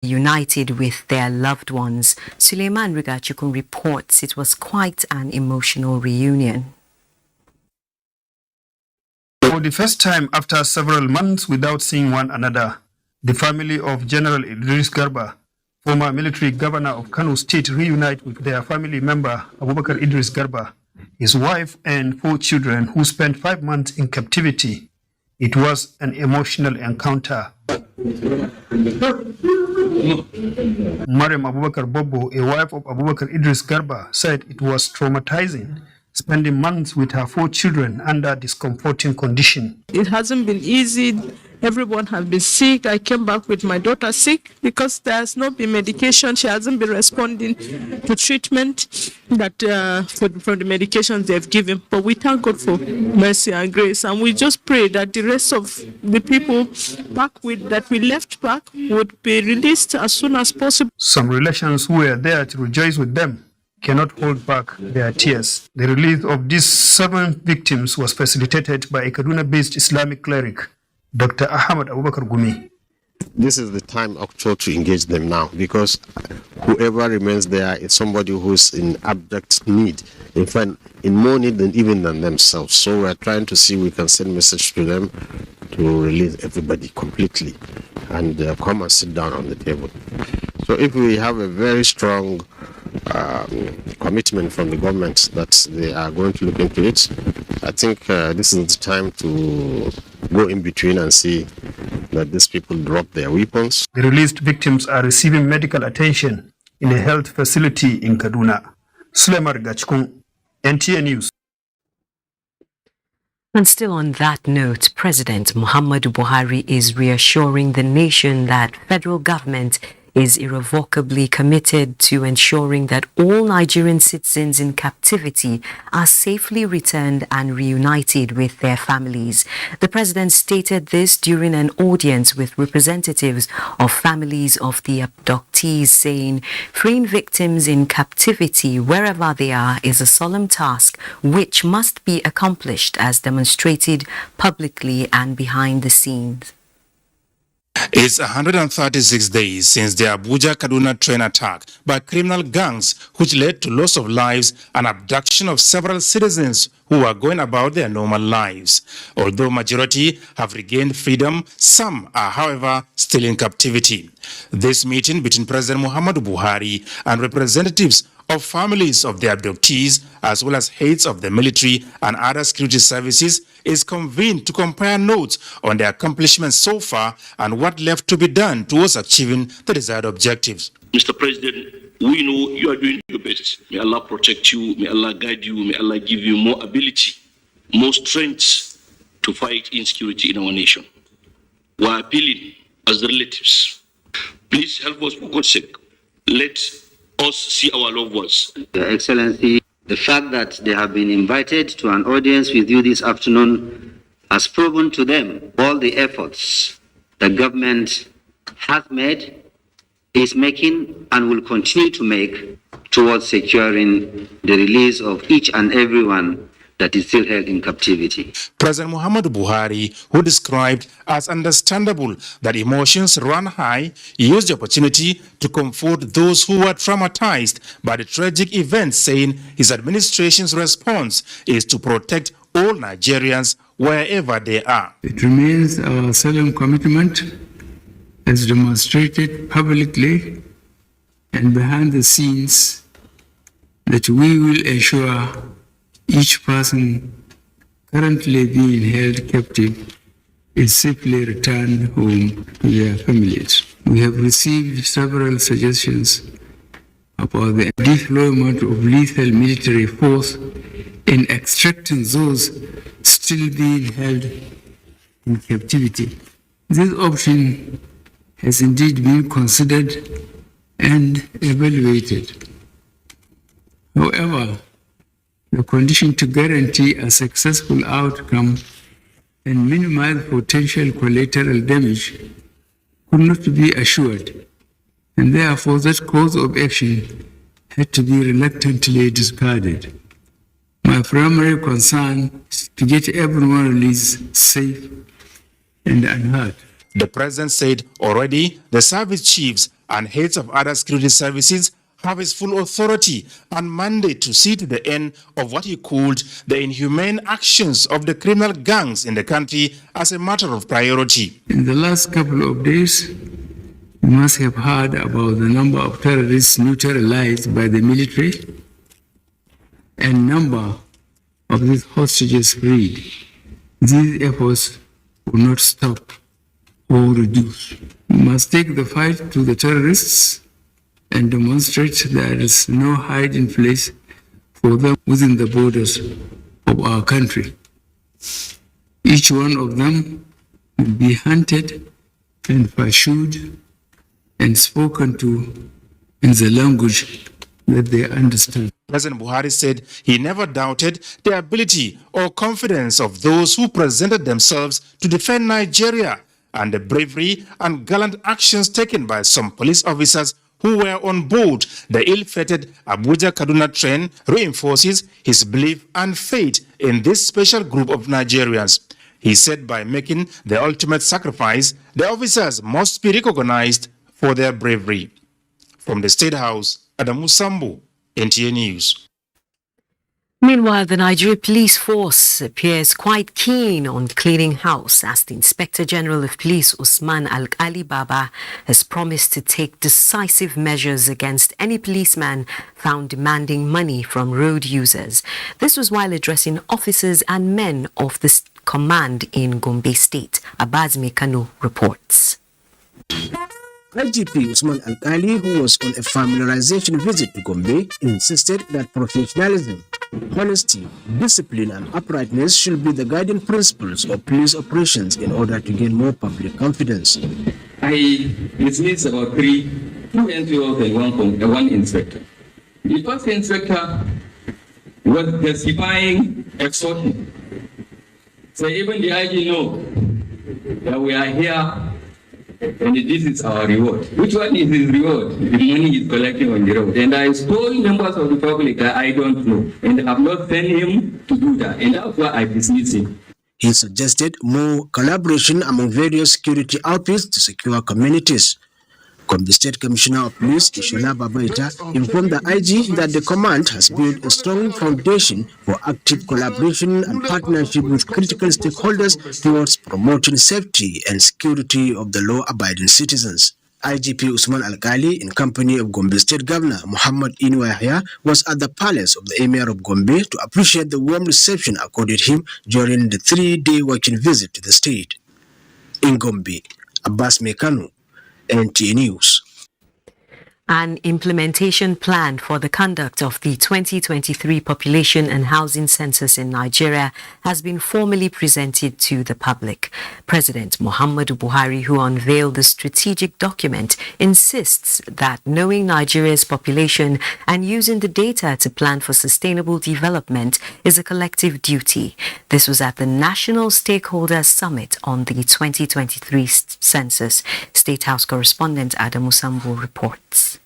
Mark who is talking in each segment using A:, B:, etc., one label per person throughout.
A: united with their loved ones. Suleiman Rigachukun reports it was quite an emotional reunion.
B: For the first time after several months without seeing one another, the family of General Idris Garba, former military governor of Kano State, reunite with their family member Abubakar Idris Garba, his wife and 4 children who spent 5 months in captivity. It was an emotional encounter. Mariam Abubakar Bobo, a wife of Abubakar Idris Garba, said it was traumatizing, spending months with her 4 children under this comforting condition.
C: It hasn't been easy. Everyone has been sick. I came back with my daughter sick because there's not been medication. She hasn't been responding to treatment that for the medications they've given. But we thank God for mercy and grace, and we just pray that the rest of the people that we left back would be released as soon as possible.
B: Some relations who were there to rejoice with them cannot hold back their tears. The release of these 7 victims was facilitated by a Kaduna-based Islamic cleric, Dr. Ahmad Abubakar Gumi.
D: This is the time actually to engage them now, because whoever remains there is somebody who's in abject need, in fact, in more need than themselves. So we're trying to see if we can send message to them to release everybody completely and come and sit down on the table. So if we have a very strong commitment from the government that they are going to look into it, I think this is the time to go in between and see that these people drop their weapons.
B: The released victims are receiving medical attention in a health facility in Kaduna. Suleiman Rigachukun, NTA News.
A: And still on that note, President Muhammadu Buhari is reassuring the nation that federal government is irrevocably committed to ensuring that all Nigerian citizens in captivity are safely returned and reunited with their families. The president stated this during an audience with representatives of families of the abductees, saying, freeing victims in captivity wherever they are is a solemn task which must be accomplished as demonstrated publicly and behind the scenes.
E: It's 136 days since the Abuja Kaduna train attack by criminal gangs, which led to loss of lives and abduction of several citizens who are going about their normal lives. Although majority have regained freedom, some are, however, still in captivity. This meeting between President Muhammadu Buhari and representatives of families of the abductees, as well as heads of the military and other security services, is convened to compare notes on the accomplishments so far and what left to be done towards achieving the desired objectives.
F: Mr. President, we know you are doing your best. May Allah protect you, may Allah guide you, may Allah give you more ability, more strength to fight insecurity in our nation. We are appealing as the relatives. Please help us for God's sake. Let us see our loved ones.
G: Your Excellency, the fact that they have been invited to an audience with you this afternoon has proven to them all the efforts the government has made, is making, and will continue to make towards securing the release of each and everyone that is still held in captivity.
E: President Muhammadu Buhari, who described as understandable that emotions run high, used the opportunity to comfort those who were traumatized by the tragic event, saying his administration's response is to protect all Nigerians wherever they are.
H: It remains our solemn commitment, as demonstrated publicly and behind the scenes, that we will ensure each person currently being held captive is safely returned home to their families. We have received several suggestions about the deployment of lethal military force in extracting those still being held in captivity. This option has indeed been considered and evaluated. However, the condition to guarantee a successful outcome and minimize potential collateral damage could not be assured, and therefore that course of action had to be reluctantly discarded. My primary concern is to get everyone released safe and unhurt.
E: The president said already the service chiefs and heads of other security services have his full authority and mandate to see to the end of what he called the inhumane actions of the criminal gangs in the country as a matter of priority.
H: In the last couple of days, you must have heard about the number of terrorists neutralized by the military and number of these hostages freed. These efforts will not stop or reduce. We must take the fight to the terrorists and demonstrate there is no hiding place for them within the borders of our country. Each one of them will be hunted and pursued and spoken to in the language that they understand.
E: President Buhari said he never doubted the ability or confidence of those who presented themselves to defend Nigeria, and the bravery and gallant actions taken by some police officers who were on board the ill-fated Abuja-Kaduna train reinforces his belief and faith in this special group of Nigerians. He said by making the ultimate sacrifice, the officers must be recognized for their bravery. From the State House, Adamu Sambu, NTA News.
A: Meanwhile, the Nigeria Police Force appears quite keen on cleaning house as the Inspector General of Police, Usman Al-Ali Baba, has promised to take decisive measures against any policeman found demanding money from road users. This was while addressing officers and men of the command in Gombe State. Abazmi Kano reports.
I: IGP Usman Al-Ali, who was on a familiarization visit to Gombe, insisted that professionalism, honesty, discipline and uprightness should be the guiding principles of police operations in order to gain more public confidence.
J: I dismissed about two NGOs and one inspector. The first inspector was justifying extortion. So even the IG know that we are here and this is our reward. Which one is his reward? The money he's collecting on the road. And I told members of the public that I don't know. And I have not sent him to do that. And that's why I dismissed him.
I: He suggested more collaboration among various security outfits to secure communities. Gombe State Commissioner of Police, Ishola Babaita, informed the IG that the command has built a strong foundation for active collaboration and partnership with critical stakeholders towards promoting safety and security of the law-abiding citizens. IGP Usman Al-Ali, in company of Gombe State Governor Muhammad Inu Yahya, was at the palace of the Emir of Gombe to appreciate the warm reception accorded him during the 3-day working visit to the state. In Gombe, Abbas Mekano, NTA News.
A: An implementation plan for the conduct of the 2023 Population and Housing Census in Nigeria has been formally presented to the public. President Muhammadu Buhari, who unveiled the strategic document, insists that knowing Nigeria's population and using the data to plan for sustainable development is a collective duty. This was at the National Stakeholders Summit on the 2023 census. State House correspondent Adamu Sambu reports.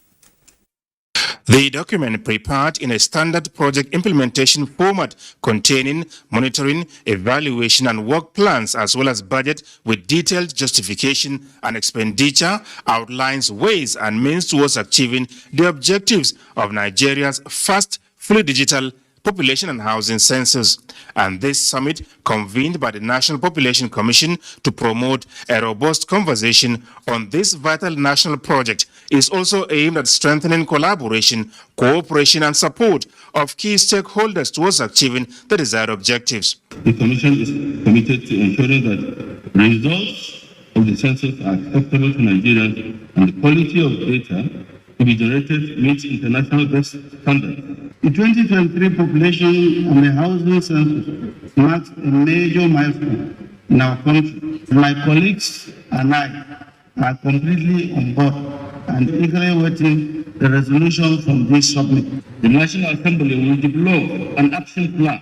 E: The document prepared in a standard project implementation format containing monitoring, evaluation and work plans as well as budget with detailed justification and expenditure outlines ways and means towards achieving the objectives of Nigeria's first fully digital Population and Housing Census. And this summit, convened by the National Population Commission to promote a robust conversation on this vital national project, is also aimed at strengthening collaboration, cooperation and support of key stakeholders towards achieving the desired objectives.
K: The Commission is committed to ensuring that results of the census are acceptable to Nigerians and the quality of data to be generated meets international best standards. The 2023 Population and the Housing Census marks a major milestone in our country. My colleagues and I are completely on board and eagerly waiting the resolution from this summit. The National Assembly will develop an action plan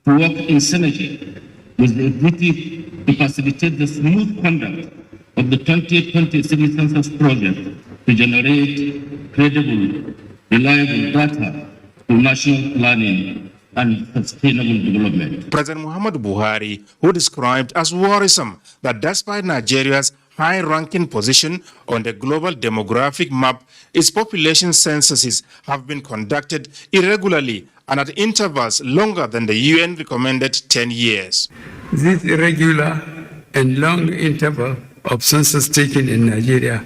K: to work in synergy with the executive to facilitate the smooth conduct of the 2020 civil census project to generate credible, reliable data for national planning and sustainable development.
E: President Muhammadu Buhari, who described as worrisome that despite Nigeria's high-ranking position on the global demographic map, its population censuses have been conducted irregularly and at intervals longer than the UN recommended 10 years.
H: This irregular and long interval of census taken in Nigeria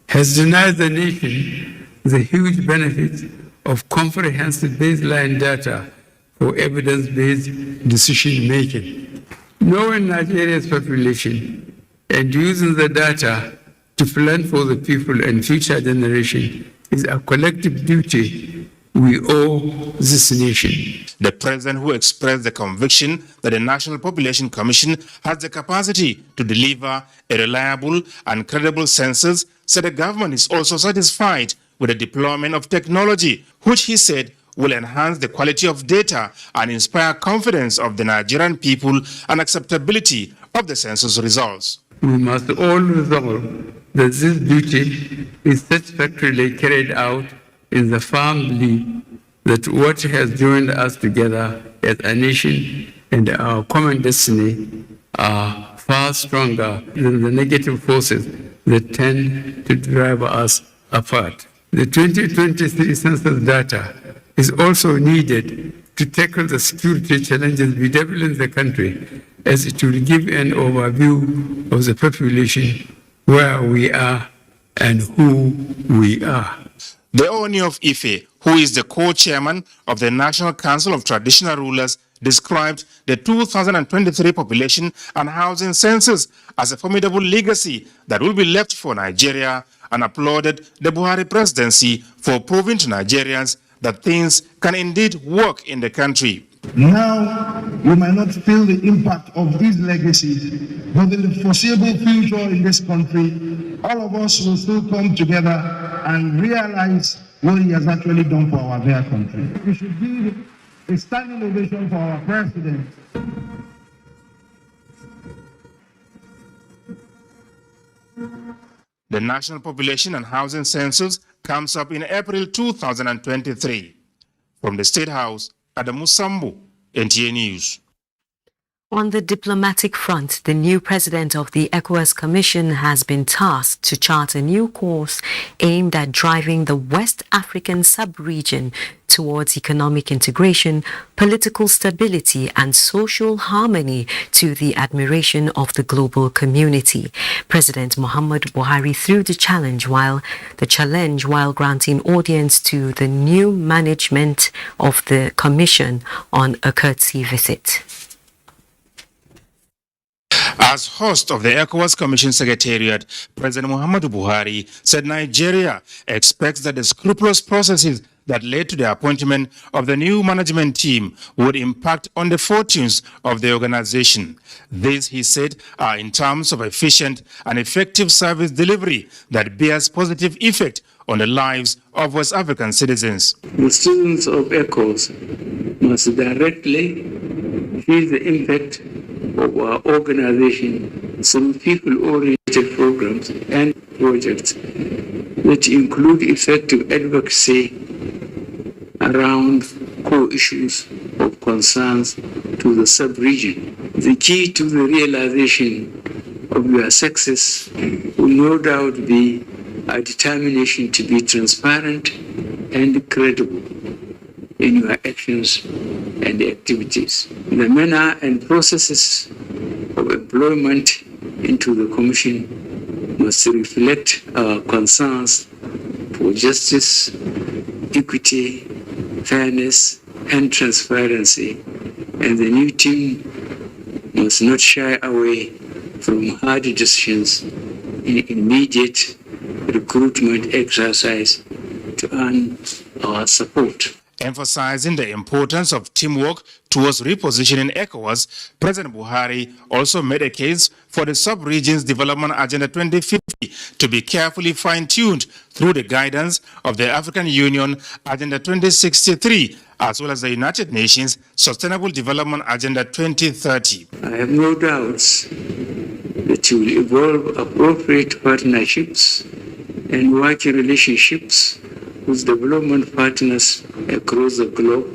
H: has denied the nation the huge benefit of comprehensive baseline data for evidence-based decision-making. Knowing Nigeria's population and using the data to plan for the people and future generation is a collective duty we owe this nation.
E: The president, who expressed the conviction that the National Population Commission has the capacity to deliver a reliable and credible census, said the government is also satisfied with the deployment of technology, which he said will enhance the quality of data and inspire confidence of the Nigerian people and acceptability of the census results.
H: We must all resolve that this duty is satisfactorily carried out in the firm belief that what has joined us together as a nation and our common destiny are far stronger than the negative forces that tend to drive us apart. The 2023 census data is also needed to tackle the security challenges bedeviling the country, as it will give an overview of the population, where we are and who we are.
E: The Oni of Ife, who is the co-chairman of the National Council of Traditional Rulers, described the 2023 population and housing census as a formidable legacy that will be left for Nigeria, and applauded the Buhari presidency for proving to Nigerians that things can indeed work in the country.
L: Now, we might not feel the impact of these legacies, but in the foreseeable future in this country, all of us will still come together and realize what he has actually done for our dear country. We should give a standing ovation for our president.
E: The National Population and Housing Census comes up in April 2023. From the State House, Adamu Sambu, NTA News.
A: On the diplomatic front, the new president of the ECOWAS Commission has been tasked to chart a new course aimed at driving the West African sub-region towards economic integration, political stability and social harmony to the admiration of the global community. President Muhammadu Buhari threw the challenge while granting audience to the new management of the commission on a courtesy visit.
E: As host of the ECOWAS Commission Secretariat, President Muhammadu Buhari said Nigeria expects that the scrupulous processes that led to the appointment of the new management team would impact on the fortunes of the organization. This, he said, are in terms of efficient and effective service delivery that bears positive effect on the lives of West African citizens.
H: The students of ECOWAS must directly feel the impact of our organization through people-oriented programs and projects that include effective advocacy around core issues of concerns to the sub-region. The key to the realization of your success will no doubt be a determination to be transparent and credible in your actions and activities. The manner and processes of employment into the Commission must reflect our concerns for justice, equity, fairness, and transparency, and the new team must not shy away from hard decisions in immediate recruitment exercise to earn our support.
E: Emphasizing the importance of teamwork towards repositioning ECOWAS, President Buhari also made a case for the sub-region's Development Agenda 2050 to be carefully fine-tuned through the guidance of the African Union Agenda 2063, as well as the United Nations Sustainable Development Agenda 2030.
H: I have no doubts that you will evolve appropriate partnerships and working relationships with development partners across the globe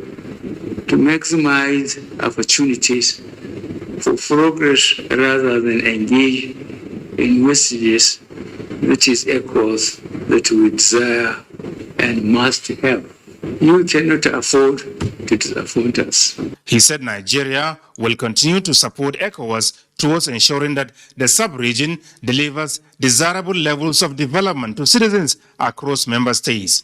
H: to maximize opportunities for progress rather than engage USCS, which is ECOWAS, that we desire and must have. You cannot afford to disappoint us.
E: He said Nigeria will continue to support ECOWAS towards ensuring that the sub-region delivers desirable levels of development to citizens across member states.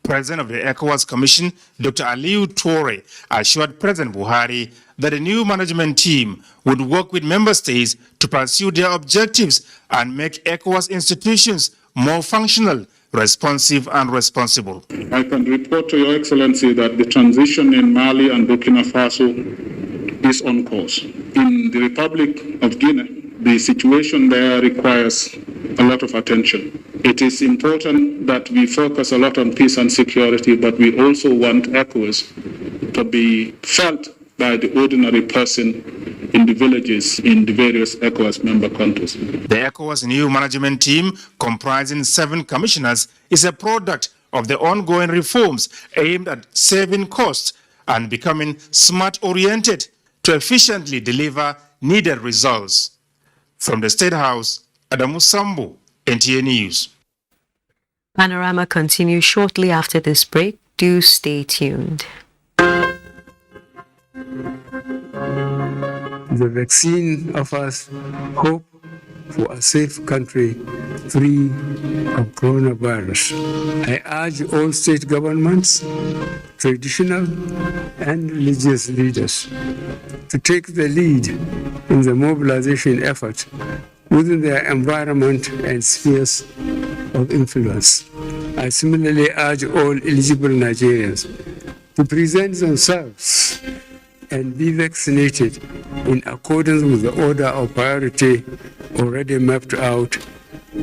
E: President of the ECOWAS Commission, Dr. Aliyu Toure, assured President Buhari that the new management team would work with member states to pursue their objectives and make ECOWAS institutions more functional, responsive and responsible.
M: I can report to Your Excellency that the transition in Mali and Burkina Faso is on course. In the Republic of Guinea, the situation there requires a lot of attention. It is important that we focus a lot on peace and security, but we also want ECOWAS to be felt by the ordinary person in the villages in the various ECOWAS member countries.
E: The ECOWAS new management team, comprising 7 commissioners, is a product of the ongoing reforms aimed at saving costs and becoming smart-oriented to efficiently deliver needed results. From the State House, Adamu Sambo, NTA News.
A: Panorama continues shortly after this break. Do stay tuned.
H: The vaccine offers hope for a safe country free of coronavirus. I urge all state governments, traditional and religious leaders to take the lead in the mobilization effort within their environment and spheres of influence. I similarly urge all eligible Nigerians to present themselves and be vaccinated in accordance with the order of priority already mapped out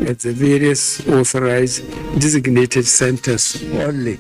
H: at the various authorized designated centers only.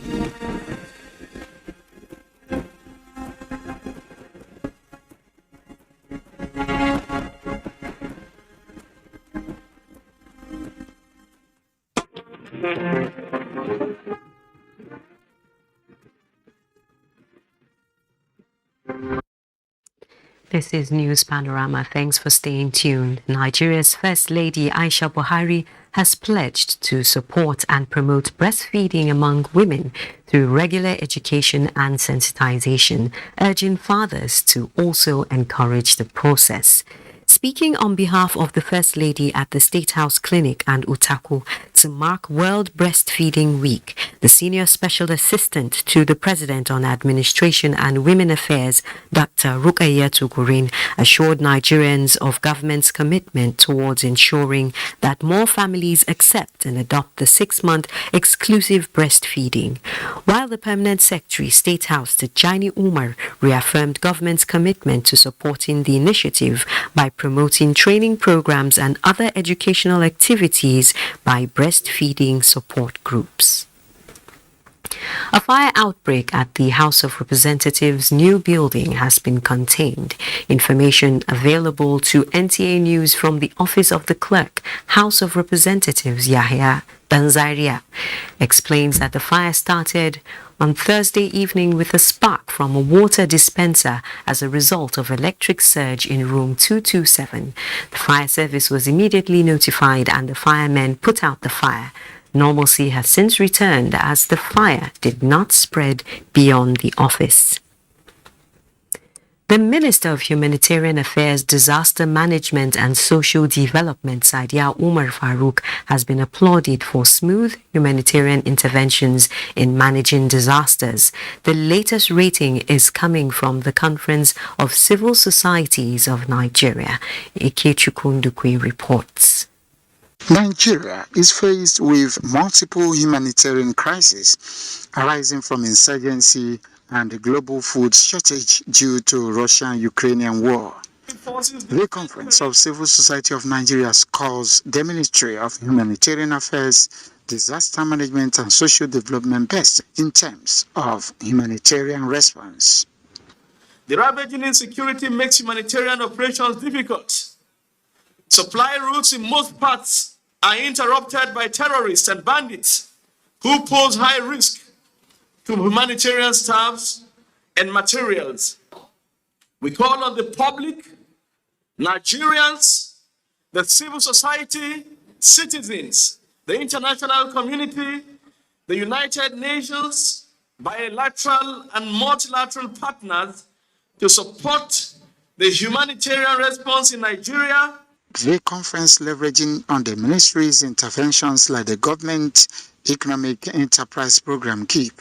A: This is News Panorama. Thanks for staying tuned. Nigeria's First Lady Aisha Buhari has pledged to support and promote breastfeeding among women through regular education and sensitization, urging fathers to also encourage the process. Speaking on behalf of the First Lady at the State House Clinic and Utaku to mark World Breastfeeding Week, the Senior Special Assistant to the President on Administration and Women Affairs, Dr. Rukaya Tugurin, assured Nigerians of government's commitment towards ensuring that more families accept and adopt the 6-month exclusive breastfeeding. While the Permanent Secretary, State House, Tijani Umar, reaffirmed government's commitment to supporting the initiative by promoting training programs and other educational activities by breastfeeding support groups. A fire outbreak at the House of Representatives' new building has been contained. Information available to NTA News from the Office of the Clerk, House of Representatives Yahya Danzaria, explains that the fire started on Thursday evening with a spark from a water dispenser as a result of electric surge in room 227. The fire service was immediately notified and the firemen put out the fire. Normalcy has since returned as the fire did not spread beyond the office. The Minister of Humanitarian Affairs, Disaster Management and Social Development, Saidia Umar Farouk, has been applauded for smooth humanitarian interventions in managing disasters. The latest rating is coming from the Conference of Civil Societies of Nigeria. Ikechukundukwi reports.
N: Nigeria is faced with multiple humanitarian crises arising from insurgency and the global food shortage due to Russian-Ukrainian war. The Conference of Civil Society of Nigeria calls the Ministry of Humanitarian Affairs, Disaster Management and Social Development best in terms of humanitarian response.
O: The ravaging insecurity makes humanitarian operations difficult. Supply routes in most parts are interrupted by terrorists and bandits who pose high risk to humanitarian staffs and materials. We call on the public, Nigerians, the civil society, citizens, the international community, the United Nations, bilateral and multilateral partners to support the humanitarian response in Nigeria.
N: The conference, leveraging on the ministry's interventions like the Government Economic Enterprise Program KEEP,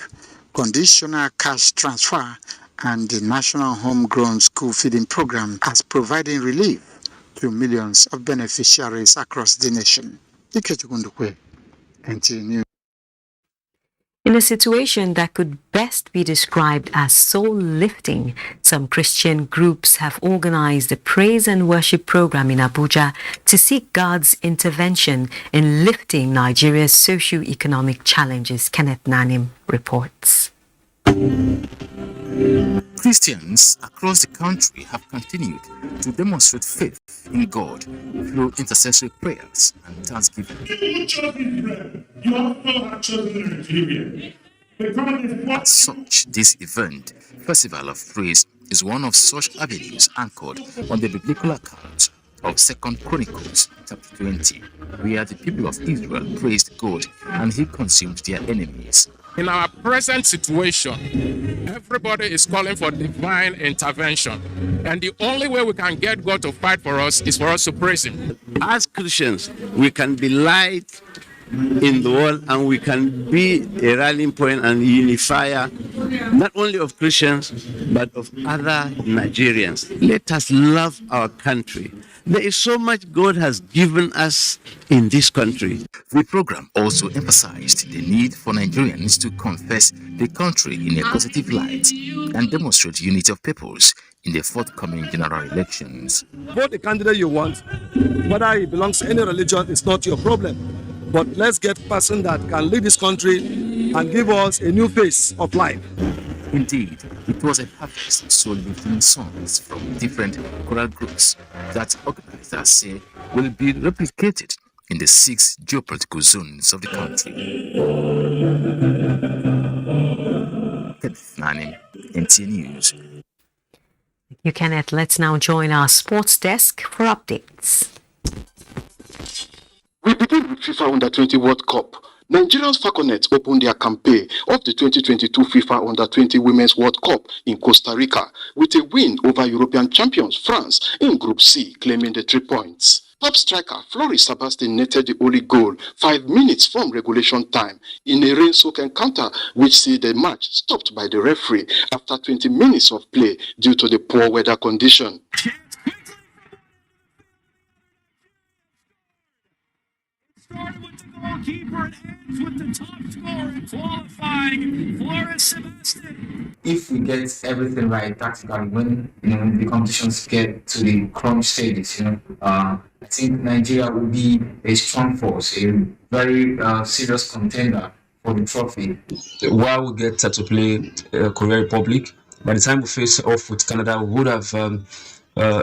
N: conditional cash transfer, and the National Homegrown School Feeding Program, as providing relief to millions of beneficiaries across the nation. NTA News.
A: In a situation that could best be described as soul-lifting, some Christian groups have organized a praise and worship program in Abuja to seek God's intervention in lifting Nigeria's socio-economic challenges. Kenneth Nanim reports.
P: Christians across the country have continued to demonstrate faith in God through intercessory prayers and thanksgiving. As such, this event, Festival of Praise, is one of such avenues anchored on the biblical account of 2 Chronicles chapter 20, where the people of Israel praised God and he consumed their enemies.
Q: In our present situation, everybody is calling for divine intervention. And the only way we can get God to fight for us is for us to praise him.
R: As Christians, we can be light in the world and we can be a rallying point and unifier, not only of Christians, but of other Nigerians. Let us love our country. There is so much God has given us in this country.
P: The program also emphasized the need for Nigerians to confess the country in a positive light and demonstrate unity of purpose in the forthcoming general elections.
S: Vote the candidate you want, whether he belongs to any religion, is not your problem. But let's get a person that can lead this country and give us a new face of life.
P: Indeed, it was a harvest of soul-lifting songs from different choral groups that organizers say will be replicated in the 6 geopolitical zones of the country. Kenneth Nanim, NTA News.
A: Thank you, Kenneth. Let's now join our sports desk for updates.
T: We begin with FIFA Under-20 World Cup. Nigeria's Falconets opened their campaign of the 2022 FIFA Under-20 Women's World Cup in Costa Rica with a win over European champions France in Group C, claiming the 3 points. Top striker Floris Sebastian netted the only goal 5 minutes from regulation time in a rain-soaked encounter which see the match stopped by the referee after 20 minutes of play due to the poor weather condition.
U: Started with the goalkeeper and ends with the top scorer in qualifying, Floris Sebastian.
V: If we get everything right tactically, when the competitions get to the crunch stages, I think Nigeria will be a strong force, a very serious contender for the trophy.
W: While we get to play Korea Republic, by the time we face off with Canada, we would have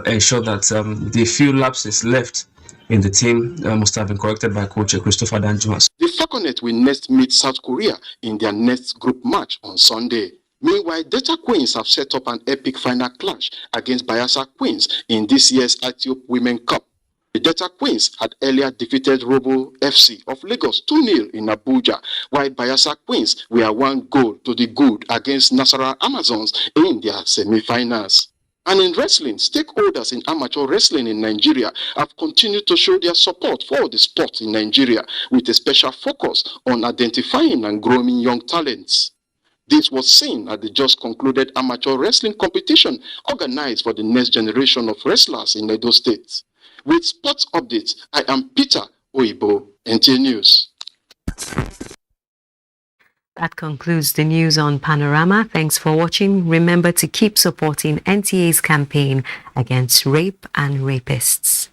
W: ensured that the few lapses left in the team must have been corrected by coach Christopher Danjuma.
T: The Falconets will next meet South Korea in their next group match on Sunday. Meanwhile, Delta Queens have set up an epic final clash against Bayelsa Queens in this year's Etiop Women Cup. The Delta Queens had earlier defeated Robo FC of Lagos 2-0 in Abuja, while Bayelsa Queens were 1 goal to the good against Nasarawa Amazons in their semi-finals. And in wrestling, stakeholders in amateur wrestling in Nigeria have continued to show their support for the sport in Nigeria with a special focus on identifying and growing young talents. This was seen at the just concluded amateur wrestling competition organized for the next generation of wrestlers in Edo State. With sports updates, I am Peter Oibo, NTA News.
A: That concludes the news on Panorama. Thanks for watching. Remember to keep supporting NTA's campaign against rape and rapists.